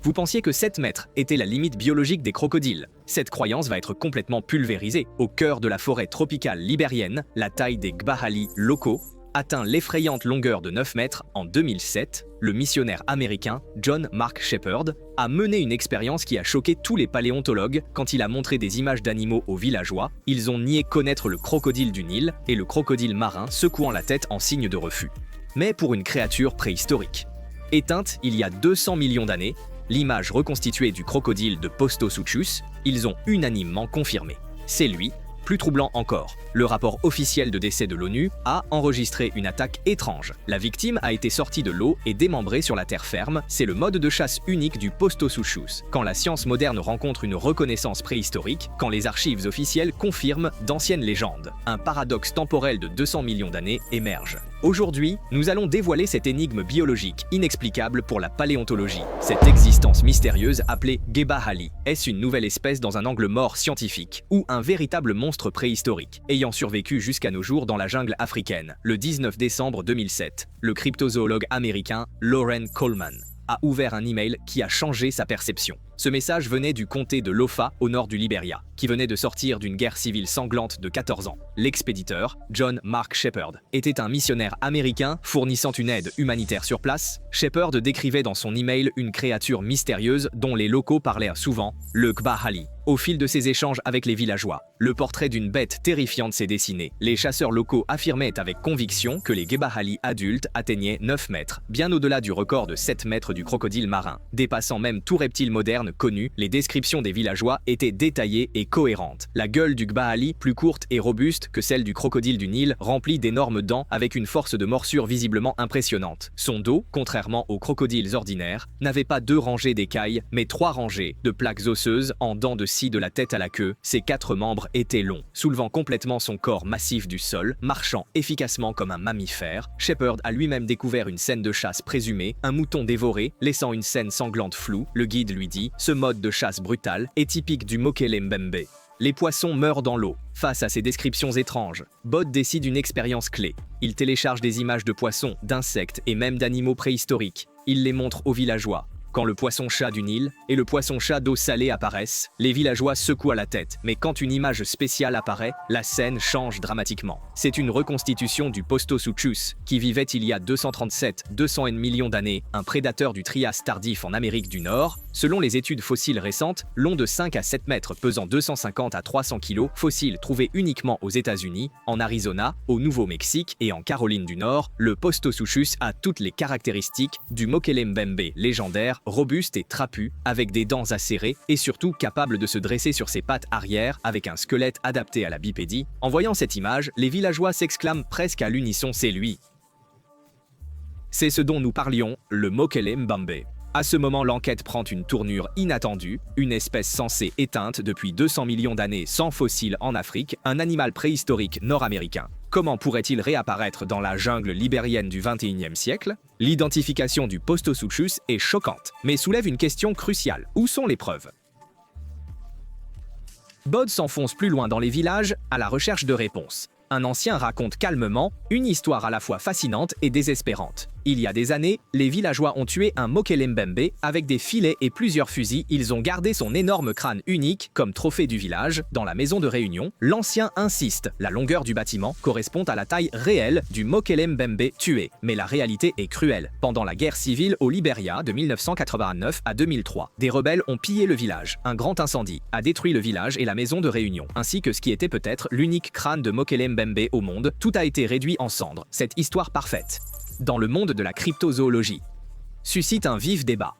Vous pensiez que 7 mètres était la limite biologique des crocodiles. Cette croyance va être complètement pulvérisée. Au cœur de la forêt tropicale libérienne, la taille des gbahali locaux atteint l'effrayante longueur de 9 mètres en 2007. Le missionnaire américain John Mark Shepherd a mené une expérience qui a choqué tous les paléontologues quand il a montré des images d'animaux aux villageois. Ils ont nié connaître le crocodile du Nil et le crocodile marin secouant la tête en signe de refus. Mais pour une créature préhistorique. Éteinte il y a 200 millions d'années, l'image reconstituée du crocodile de Postosuchus, ils ont unanimement confirmé. C'est lui. Plus troublant encore, le rapport officiel de décès de l'ONU a enregistré une attaque étrange. La victime a été sortie de l'eau et démembrée sur la terre ferme. C'est le mode de chasse unique du Postosuchus. Quand la science moderne rencontre une reconnaissance préhistorique, quand les archives officielles confirment d'anciennes légendes, un paradoxe temporel de 200 millions d'années émerge. Aujourd'hui, nous allons dévoiler cette énigme biologique inexplicable pour la paléontologie. Cette existence mystérieuse appelée gbahali. Est-ce une nouvelle espèce dans un angle mort scientifique ou un véritable monstre préhistorique ayant survécu jusqu'à nos jours dans la jungle africaine? Le 19 décembre 2007, le cryptozoologue américain Loren Coleman a ouvert un email qui a changé sa perception. Ce message venait du comté de Lofa, au nord du Liberia, qui venait de sortir d'une guerre civile sanglante de 14 ans. L'expéditeur, John Mark Shepherd, était un missionnaire américain fournissant une aide humanitaire sur place. Shepherd décrivait dans son email une créature mystérieuse dont les locaux parlaient souvent, le gbahali. Au fil de ses échanges avec les villageois, le portrait d'une bête terrifiante s'est dessiné. Les chasseurs locaux affirmaient avec conviction que les gbahali adultes atteignaient 9 mètres, bien au-delà du record de 7 mètres du crocodile marin. Dépassant même tout reptile moderne connu, les descriptions des villageois étaient détaillées et cohérentes. La gueule du gbahali, plus courte et robuste que celle du crocodile du Nil, remplie d'énormes dents avec une force de morsure visiblement impressionnante. Son dos, contrairement aux crocodiles ordinaires, n'avait pas 2 rangées d'écailles, mais 3 rangées de plaques osseuses en dents de scie de la tête à la queue. Ses 4 membres étaient longs, soulevant complètement son corps massif du sol, marchant efficacement comme un mammifère. Shepherd a lui-même découvert une scène de chasse présumée, un mouton dévoré, laissant une scène sanglante floue. Le guide lui dit: ce mode de chasse brutal est typique du Mokele Mbembe. Les poissons meurent dans l'eau. Face à ces descriptions étranges, Bod décide une expérience clé. Il télécharge des images de poissons, d'insectes et même d'animaux préhistoriques. Il les montre aux villageois. Quand le poisson-chat du Nil et le poisson-chat d'eau salée apparaissent, les villageois secouent la tête. Mais quand une image spéciale apparaît, la scène change dramatiquement. C'est une reconstitution du Postosuchus, qui vivait il y a 237-201 millions d'années, un prédateur du Trias tardif en Amérique du Nord. Selon les études fossiles récentes, long de 5 à 7 mètres, pesant 250 à 300 kg, fossiles trouvés uniquement aux États-Unis, en Arizona, au Nouveau-Mexique et en Caroline du Nord, le Postosuchus a toutes les caractéristiques du Mokele Mbembe légendaire, robuste et trapu, avec des dents acérées et surtout capable de se dresser sur ses pattes arrière avec un squelette adapté à la bipédie. En voyant cette image, les villageois s'exclament presque à l'unisson: c'est lui. C'est ce dont nous parlions, le Mokele Mbembe. À ce moment, l'enquête prend une tournure inattendue, une espèce censée éteinte depuis 200 millions d'années sans fossiles en Afrique, un animal préhistorique nord-américain. Comment pourrait-il réapparaître dans la jungle libérienne du XXIe siècle? L'identification du Postosuchus est choquante, mais soulève une question cruciale. Où sont les preuves? Bod s'enfonce plus loin dans les villages à la recherche de réponses. Un ancien raconte calmement une histoire à la fois fascinante et désespérante. Il y a des années, les villageois ont tué un Mokele Mbembe avec des filets et plusieurs fusils. Ils ont gardé son énorme crâne unique comme trophée du village. Dans la maison de réunion, l'ancien insiste. La longueur du bâtiment correspond à la taille réelle du Mokele Mbembe tué. Mais la réalité est cruelle. Pendant la guerre civile au Liberia de 1989 à 2003, des rebelles ont pillé le village. Un grand incendie a détruit le village et la maison de réunion, ainsi que ce qui était peut-être l'unique crâne de Mokele Mbembe au monde. Tout a été réduit en cendres. Cette histoire parfaite, dans le monde de la cryptozoologie, suscite un vif débat.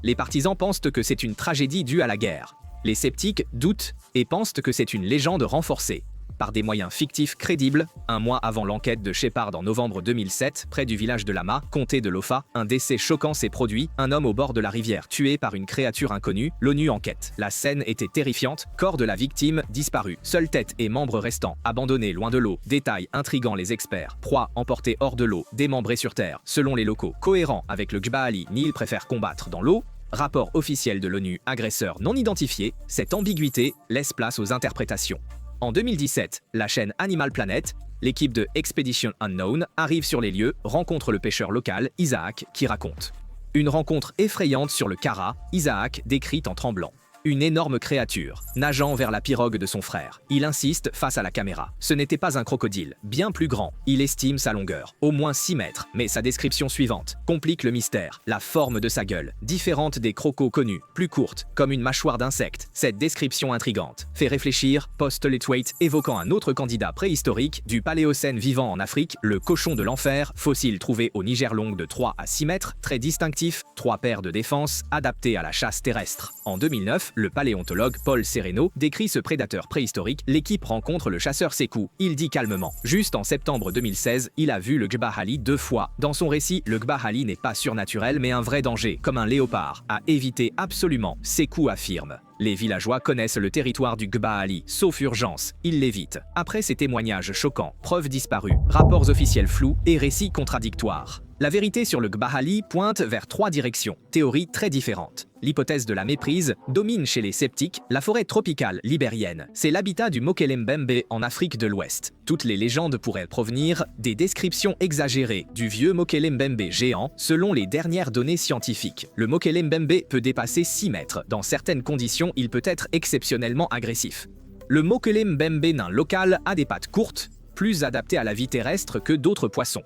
Les partisans pensent que c'est une tragédie due à la guerre. Les sceptiques doutent et pensent que c'est une légende renforcée par des moyens fictifs crédibles. Un mois avant l'enquête de Shepherd en novembre 2007, près du village de Lama, comté de Lofa, un décès choquant s'est produit, un homme au bord de la rivière tué par une créature inconnue. L'ONU enquête. La scène était terrifiante, corps de la victime disparu, seule tête et membres restants, abandonnés loin de l'eau, détails intriguant les experts, proie emportée hors de l'eau, démembrée sur terre, selon les locaux, cohérent avec le gbahali, Nil préfère combattre dans l'eau. Rapport officiel de l'ONU, agresseur non identifié, cette ambiguïté laisse place aux interprétations. En 2017, la chaîne Animal Planet, l'équipe de Expedition Unknown, arrive sur les lieux, rencontre le pêcheur local, Isaac, qui raconte. Une rencontre effrayante sur le Kara, Isaac décrit en tremblant. Une énorme créature, nageant vers la pirogue de son frère. Il insiste face à la caméra. Ce n'était pas un crocodile, bien plus grand. Il estime sa longueur, au moins 6 mètres. Mais sa description suivante complique le mystère. La forme de sa gueule, différente des crocos connus, plus courte, comme une mâchoire d'insecte. Cette description intrigante fait réfléchir Postlethwaite, évoquant un autre candidat préhistorique du Paléocène vivant en Afrique, le cochon de l'enfer, fossile trouvé au Niger long de 3 à 6 mètres, très distinctif, 3 paires de défense, adapté à la chasse terrestre. En 2009, le paléontologue Paul Sereno décrit ce prédateur préhistorique. L'équipe rencontre le chasseur Sékou. Il dit calmement. Juste en septembre 2016, il a vu le Gbahali 2 fois. Dans son récit, le Gbahali n'est pas surnaturel mais un vrai danger, comme un léopard. À éviter absolument, Sékou affirme. Les villageois connaissent le territoire du Gbahali, sauf urgence, ils l'évitent. Après ces témoignages choquants, preuves disparues, rapports officiels flous et récits contradictoires. La vérité sur le Gbahali pointe vers 3 directions, théories très différentes. L'hypothèse de la méprise domine chez les sceptiques. La forêt tropicale libérienne, c'est l'habitat du Mokele Mbembe en Afrique de l'Ouest. Toutes les légendes pourraient provenir des descriptions exagérées du vieux Mokele Mbembe géant selon les dernières données scientifiques. Le Mokele Mbembe peut dépasser 6 mètres. Dans certaines conditions, il peut être exceptionnellement agressif. Le Mokele Mbembe nain local a des pattes courtes, plus adaptées à la vie terrestre que d'autres poissons.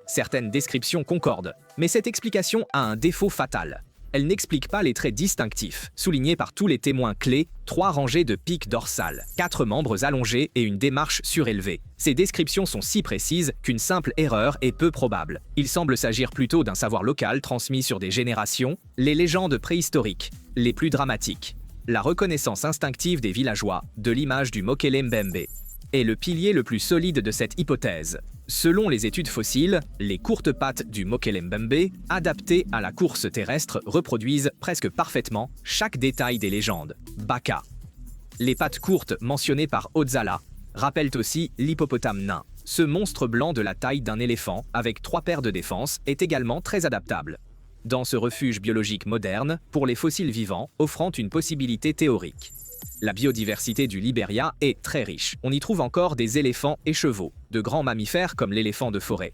Certaines descriptions concordent, mais cette explication a un défaut fatal. Elle n'explique pas les traits distinctifs, soulignés par tous les témoins clés, 3 rangées de pics dorsales, 4 membres allongés et une démarche surélevée. Ces descriptions sont si précises qu'une simple erreur est peu probable. Il semble s'agir plutôt d'un savoir local transmis sur des générations. Les légendes préhistoriques, les plus dramatiques. La reconnaissance instinctive des villageois de l'image du Mokele Mbembe est le pilier le plus solide de cette hypothèse. Selon les études fossiles, les courtes pattes du Mokele Mbembe, adaptées à la course terrestre, reproduisent presque parfaitement chaque détail des légendes. Baka. Les pattes courtes mentionnées par Ozala rappellent aussi l'hippopotame nain. Ce monstre blanc de la taille d'un éléphant, avec 3 paires de défense, est également très adaptable. Dans ce refuge biologique moderne, pour les fossiles vivants, offrant une possibilité théorique. La biodiversité du Libéria est très riche. On y trouve encore des éléphants et chevaux. De grands mammifères comme l'éléphant de forêt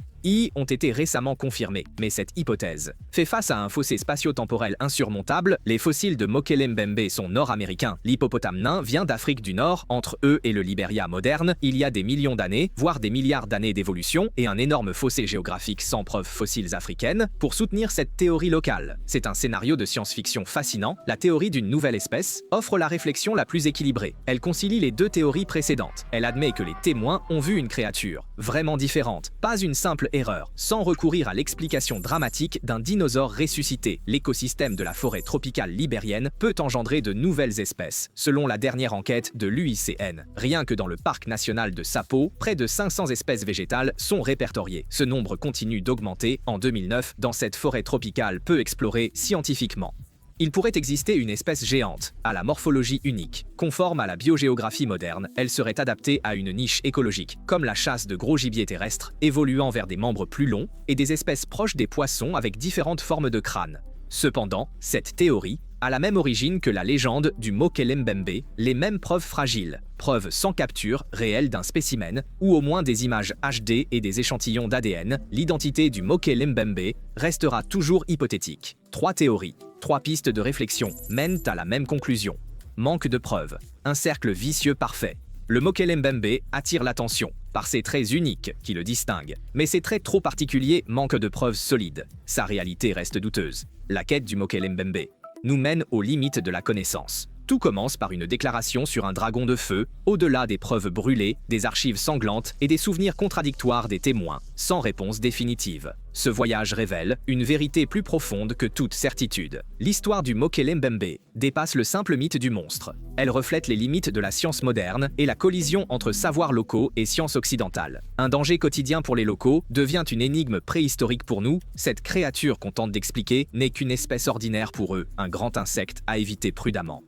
ont été récemment confirmés, mais cette hypothèse fait face à un fossé spatio-temporel insurmontable. Les fossiles de Mokele Mbembe sont nord-américains. L'hippopotame nain vient d'Afrique du Nord. Entre eux et le Libéria moderne, il y a des millions d'années, voire des milliards d'années d'évolution et un énorme fossé géographique sans preuves fossiles africaines pour soutenir cette théorie locale. C'est un scénario de science-fiction fascinant. La théorie d'une nouvelle espèce offre la réflexion la plus équilibrée. Elle concilie les 2 théories précédentes. Elle admet que les témoins ont vu une créature vraiment différente, pas une simple erreur, sans recourir à l'explication dramatique d'un dinosaure ressuscité. L'écosystème de la forêt tropicale libérienne peut engendrer de nouvelles espèces. Selon la dernière enquête de l'UICN, rien que dans le parc national de Sapo, près de 500 espèces végétales sont répertoriées. Ce nombre continue d'augmenter. En 2009, dans cette forêt tropicale peu explorée scientifiquement. Il pourrait exister une espèce géante, à la morphologie unique. Conforme à la biogéographie moderne, elle serait adaptée à une niche écologique, comme la chasse de gros gibiers terrestres, évoluant vers des membres plus longs, et des espèces proches des poissons avec différentes formes de crâne. Cependant, cette théorie a la même origine que la légende du Mokele Mbembe, les mêmes preuves fragiles, preuves sans capture réelle d'un spécimen, ou au moins des images HD et des échantillons d'ADN. L'identité du Mokele Mbembe restera toujours hypothétique. 3 théories, 3 pistes de réflexion mènent à la même conclusion. Manque de preuves, un cercle vicieux parfait. Le Mokele Mbembe attire l'attention par ses traits uniques qui le distinguent, mais ses traits trop particuliers manquent de preuves solides. Sa réalité reste douteuse. La quête du Mokele Mbembe nous mène aux limites de la connaissance. Tout commence par une déclaration sur un dragon de feu, au-delà des preuves brûlées, des archives sanglantes et des souvenirs contradictoires des témoins, sans réponse définitive. Ce voyage révèle une vérité plus profonde que toute certitude. L'histoire du Mokele Mbembe dépasse le simple mythe du monstre. Elle reflète les limites de la science moderne et la collision entre savoirs locaux et sciences occidentales. Un danger quotidien pour les locaux devient une énigme préhistorique pour nous. Cette créature qu'on tente d'expliquer n'est qu'une espèce ordinaire pour eux, un grand insecte à éviter prudemment.